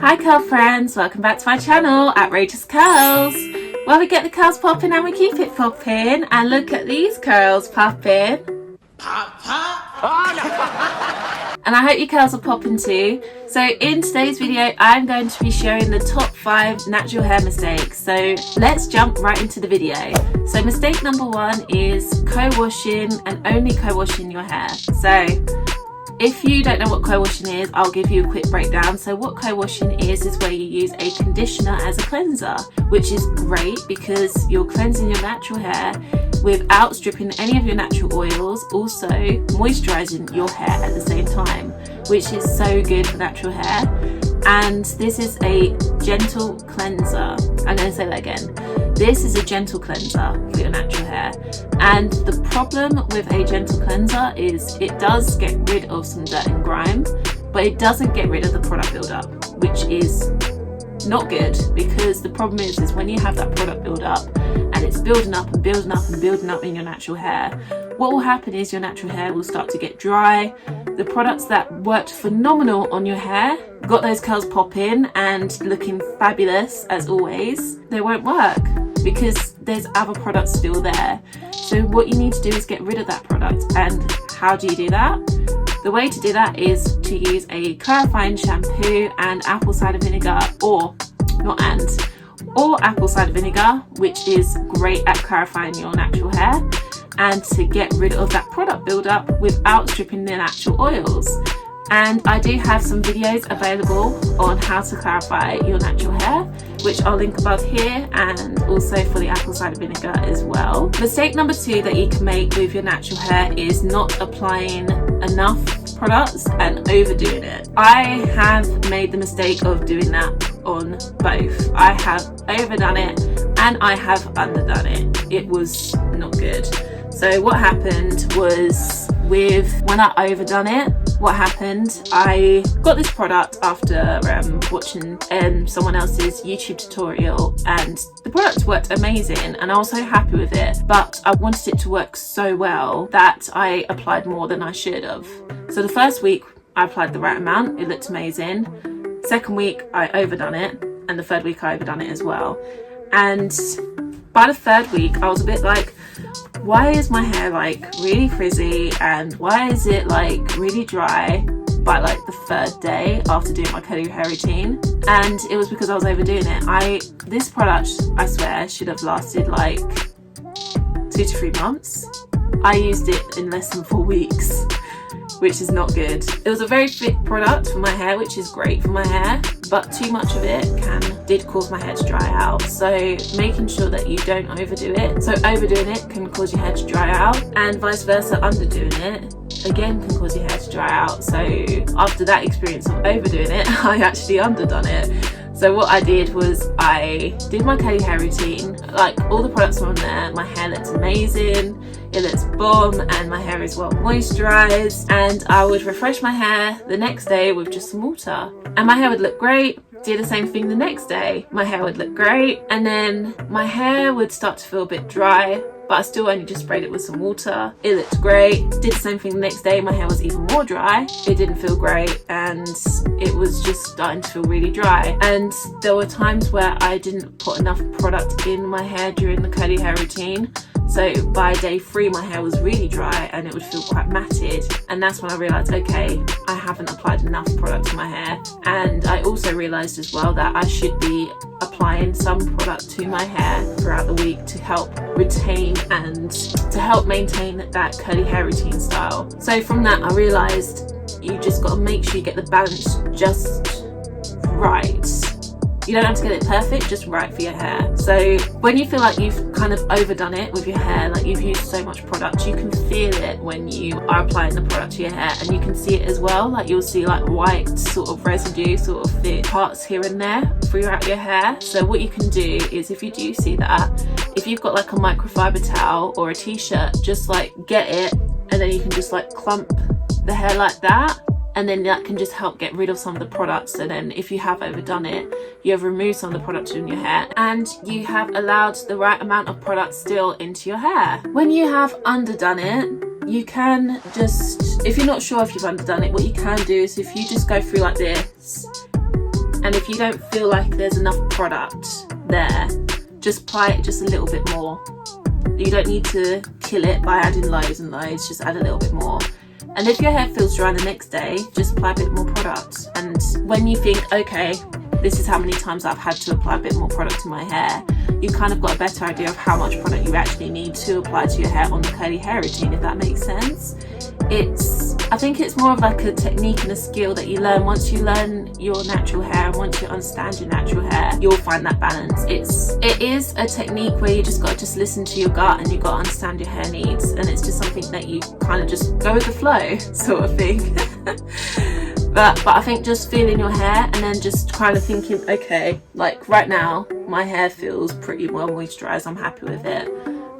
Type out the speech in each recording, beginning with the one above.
Hi curl friends, welcome back to my channel, Outrageous Curls, where we get the curls popping and we keep it popping. And look at these curls popping. Pop, pop. Oh, no. And I hope your curls are popping too. So in today's video, I'm going to be sharing the top 5 natural hair mistakes. So let's jump right into the video. So mistake number 1 is co-washing and only co-washing your hair. So if you don't know what co-washing is, I'll give you a quick breakdown. So what co-washing is where you use a conditioner as a cleanser, which is great because you're cleansing your natural hair without stripping any of your natural oils, also moisturizing your hair at the same time, which is so good for natural hair. And this is a gentle cleanser. I'm going to say that again. This is a gentle cleanser for your natural hair. And the problem with a gentle cleanser is it does get rid of some dirt and grime, but it doesn't get rid of the product buildup, which is not good, because the problem is when you have that product buildup and it's building up and building up and building up in your natural hair, what will happen is your natural hair will start to get dry. The products that worked phenomenal on your hair, got those curls popping and looking fabulous as always, they won't work because there's other products still there. So what you need to do is get rid of that product. And how do you do that? The way to do that is to use a clarifying shampoo and apple cider vinegar, or apple cider vinegar, which is great at clarifying your natural hair and to get rid of that product buildup without stripping the natural oils. And I do have some videos available on how to clarify your natural hair, which I'll link above here, and also for the apple cider vinegar as well. Mistake number 2 that you can make with your natural hair is not applying enough products and overdoing it. I have made the mistake of doing that on both. I have overdone it and I have underdone it. It was not good. So what happened was, when I overdone it, what happened, I got this product after watching someone else's YouTube tutorial, and the product worked amazing and I was so happy with it, but I wanted it to work so well that I applied more than I should have. So the first week I applied the right amount, it looked amazing. Second week I overdone it, and the third week I overdone it as well. And by the third week I was a bit like, why is my hair like really frizzy and why is it like really dry by like the third day after doing my curly hair routine? And it was because I was overdoing it. This product, I swear, should have lasted like 2 to 3 months. I used it in less than 4 weeks, which is not good. It was a very thick product for my hair, which is great for my hair, but too much of it did cause my hair to dry out. So making sure that you don't overdo it. So overdoing it can cause your hair to dry out, and vice versa, underdoing it again can cause your hair to dry out. So after that experience of overdoing it, I actually underdone it. So what I did was I did my curly hair routine, like all the products were on there, my hair looks amazing, it looks bomb, and my hair is well moisturized, and I would refresh my hair the next day with just some water and my hair would look great. Do the same thing the next day, my hair would look great, and then my hair would start to feel a bit dry, but I still only just sprayed it with some water. It looked great. Did the same thing the next day, my hair was even more dry. It didn't feel great and it was just starting to feel really dry. And there were times where I didn't put enough product in my hair during the curly hair routine. So by day 3 my hair was really dry and it would feel quite matted, and that's when I realised, okay, I haven't applied enough product to my hair. And I also realised as well that I should be applying some product to my hair throughout the week to help retain and to help maintain that curly hair routine style. So from that I realised you just got to make sure you get the balance just right. You don't have to get it perfect, just right for your hair. So when you feel like you've kind of overdone it with your hair, like you've used so much product, you can feel it when you are applying the product to your hair, and you can see it as well. Like you'll see like white sort of residue, sort of thick parts here and there throughout your hair. So what you can do is, if you do see that, if you've got like a microfiber towel or a t-shirt, just like get it and then you can just like clump the hair like that, and then that can just help get rid of some of the products. So then if you have overdone it, you have removed some of the products in your hair and you have allowed the right amount of product still into your hair. When you have underdone it, you can just, if you're not sure if you've underdone it, what you can do is, if you just go through like this And if you don't feel like there's enough product there, just apply it just a little bit more. You don't need to kill it by adding loads and loads, just add a little bit more. And if your hair feels dry the next day, just apply a bit more product. And when you think, okay, this is how many times I've had to apply a bit more product to my hair, you kind of got a better idea of how much product you actually need to apply to your hair on the curly hair routine, if that makes sense. I think it's more of like a technique and a skill that you learn. Once you learn your natural hair and once you understand your natural hair, you'll find that balance. It is a technique where you just got to just listen to your gut and you got to understand your hair needs, and it's just something that you kind of just go with the flow sort of thing. But I think just feeling your hair and then just kind of thinking, okay, like right now my hair feels pretty well moisturized, I'm happy with it.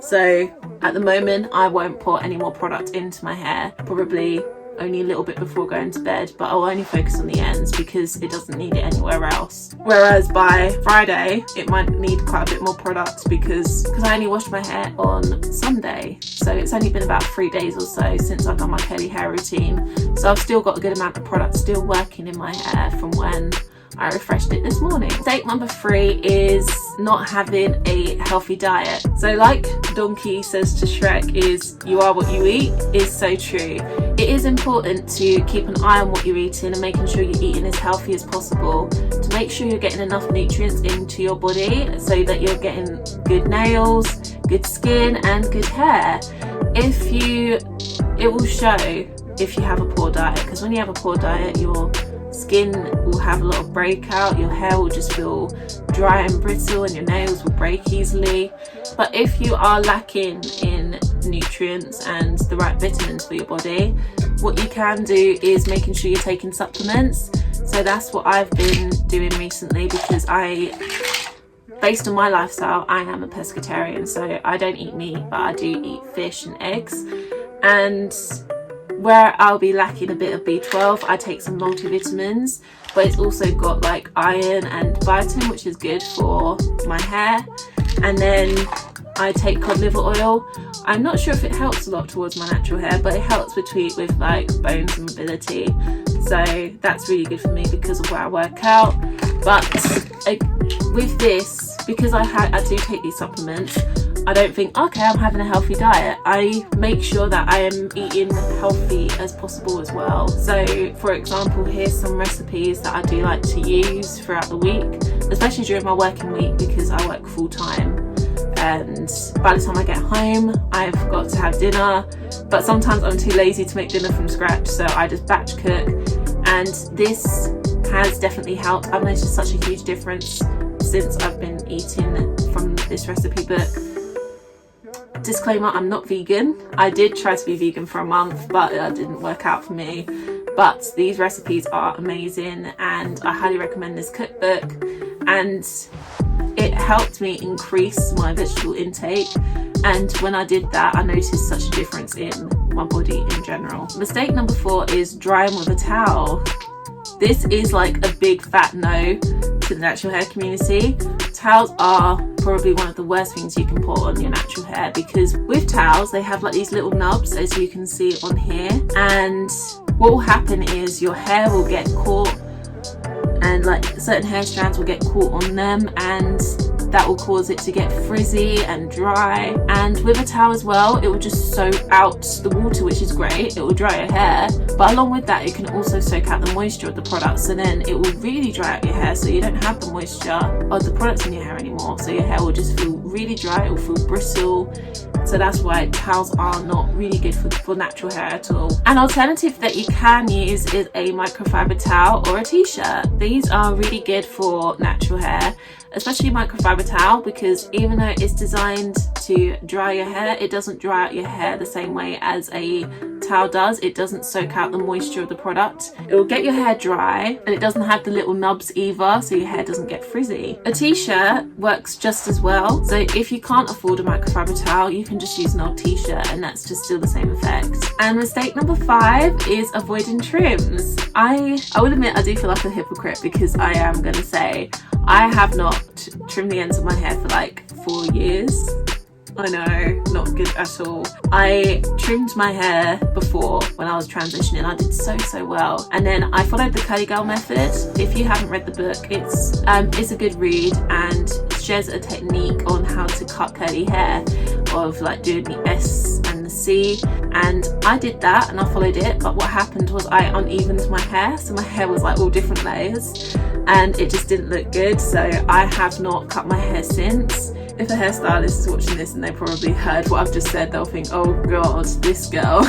So at the moment I won't pour any more product into my hair, probably only a little bit before going to bed, but I'll only focus on the ends because it doesn't need it anywhere else. Whereas by Friday it might need quite a bit more product because I only washed my hair on Sunday, so it's only been about 3 days or so since I've done my curly hair routine, so I've still got a good amount of product still working in my hair from when I refreshed it this morning. Mistake number 3 is not having a healthy diet. So like Donkey says to Shrek, is you are what you eat, is so true. It is important to keep an eye on what you're eating and making sure you're eating as healthy as possible to make sure you're getting enough nutrients into your body so that you're getting good nails, good skin and good hair. It will show if you have a poor diet, because when you have a poor diet, your skin will have a lot of breakout, your hair will just feel dry and brittle and your nails will break easily. But if you are lacking in nutrients and the right vitamins for your body, what you can do is making sure you're taking supplements. So that's what I've been doing recently, because based on my lifestyle, I am a pescatarian, so I don't eat meat, but I do eat fish and eggs. And where I'll be lacking a bit of B12, I take some multivitamins, but it's also got like iron and biotin, which is good for my hair. And then I take cod liver oil. I'm not sure if it helps a lot towards my natural hair, but it helps with like bones and mobility. So that's really good for me because of where I work out. But with this, because I do take these supplements, I don't think, okay, I'm having a healthy diet. I make sure that I am eating healthy as possible as well. So for example, here's some recipes that I do like to use throughout the week, especially during my working week because I work full time. And by the time I get home, I've got to have dinner, but sometimes I'm too lazy to make dinner from scratch, so I just batch cook. And this has definitely helped. I've noticed such a huge difference since I've been eating from this recipe book. Disclaimer, I'm not vegan. I did try to be vegan for a month, but it didn't work out for me. But these recipes are amazing and I highly recommend this cookbook, and it helped me increase my vegetable intake. And when I did that, I noticed such a difference in my body in general. Mistake number 4 is drying with a towel. This is like a big fat no to the natural hair community. Towels are probably one of the worst things you can put on your natural hair, because with towels they have like these little nubs, as you can see on here, and what will happen is your hair will get caught, and like certain hair strands will get caught on them, and that will cause it to get frizzy and dry. And with a towel as well, it will just soak out the water, which is great, it will dry your hair, but along with that it can also soak out the moisture of the product, so then it will really dry out your hair, so you don't have the moisture of the products in your hair anymore, so your hair will just feel really dry, it will feel brittle. So that's why towels are not really good for natural hair at all. An alternative that you can use is a microfiber towel or a t-shirt. These are really good for natural hair, especially microfiber towel, because even though it's designed to dry your hair, it doesn't dry out your hair the same way as a towel does. It doesn't soak out the moisture of the product. It will get your hair dry, and it doesn't have the little nubs either, so your hair doesn't get frizzy. A t-shirt works just as well, so if you can't afford a microfiber towel, you can just use an old t-shirt and that's just still the same effect. And mistake number 5 is avoiding trims. I will admit I do feel like a hypocrite, because I am going to say I have not trimmed the ends of my hair for like 4 years. I know, not good at all. I trimmed my hair before when I was transitioning. I did so well, and then I followed the curly girl method. If you haven't read the book, it's a good read and shares a technique on how to cut curly hair, of like doing the S and the C, and I did that and I followed it, but what happened was I unevened my hair, so my hair was like all different layers and it just didn't look good. So I have not cut my hair since. If a hairstylist is watching this and they probably heard what I've just said, they'll think, oh god, this girl.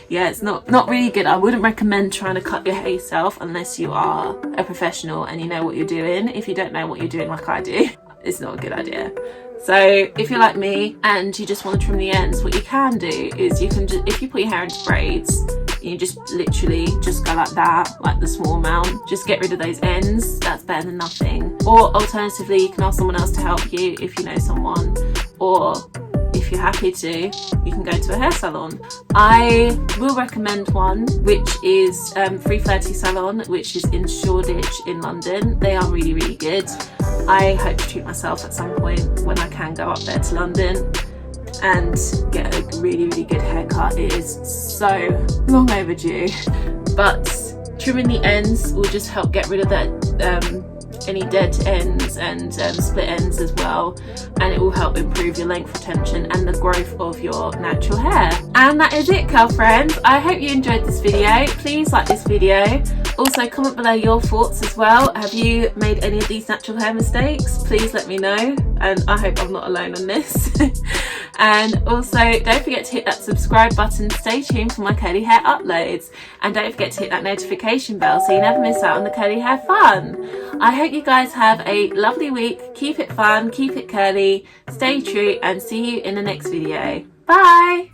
Yeah, it's not really good. I wouldn't recommend trying to cut your hair yourself unless you are a professional and you know what you're doing. If you don't know what you're doing like I do, it's not a good idea. So if you're like me and you just want to trim the ends, what you can do is you can just, if you put your hair into braids, you just literally just go like that, like the small amount, just get rid of those ends. That's better than nothing. Or alternatively, you can ask someone else to help you if you know someone, or if you're happy to, you can go to a hair salon. I will recommend one, which is Free Flirty Salon, which is in Shoreditch in London. They are really good. I hope to treat myself at some point when I can go up there to London and get a really good haircut. It is so long overdue, but trimming the ends will just help get rid of that any dead ends and split ends as well, and it will help improve your length retention and the growth of your natural hair. And that is it, curl friends. I hope you enjoyed this video. Please like this video. Also comment below your thoughts as well. Have you made any of these natural hair mistakes? Please let me know, and I hope I'm not alone on this. And also don't forget to hit that subscribe button to stay tuned for my curly hair uploads, and don't forget to hit that notification bell so you never miss out on the curly hair fun. I hope you guys have a lovely week. Keep it fun, keep it curly, stay true, and see you in the next video. Bye!